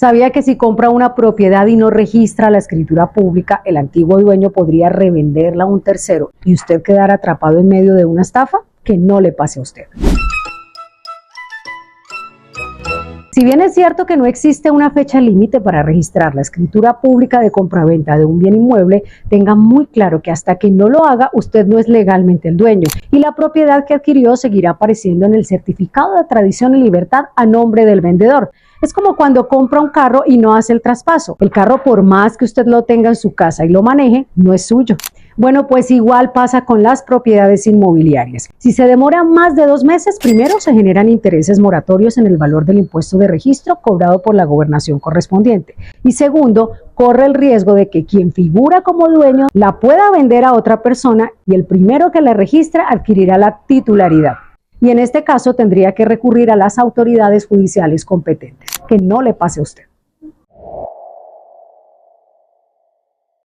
¿Sabía que si compra una propiedad y no registra la escritura pública, el antiguo dueño podría revenderla a un tercero y usted quedar atrapado en medio de una estafa? Que no le pase a usted. Si bien es cierto que no existe una fecha límite para registrar la escritura pública de compraventa de un bien inmueble, tenga muy claro que hasta que no lo haga, usted no es legalmente el dueño y la propiedad que adquirió seguirá apareciendo en el certificado de tradición y libertad a nombre del vendedor. Es como cuando compra un carro y no hace el traspaso. El carro, por más que usted lo tenga en su casa y lo maneje, no es suyo. Bueno, pues igual pasa con las propiedades inmobiliarias. Si se demora más de 2 meses, primero se generan intereses moratorios en el valor del impuesto de registro cobrado por la gobernación correspondiente. Y segundo, corre el riesgo de que quien figura como dueño la pueda vender a otra persona y el primero que la registra adquirirá la titularidad. Y en este caso tendría que recurrir a las autoridades judiciales competentes. Que no le pase a usted.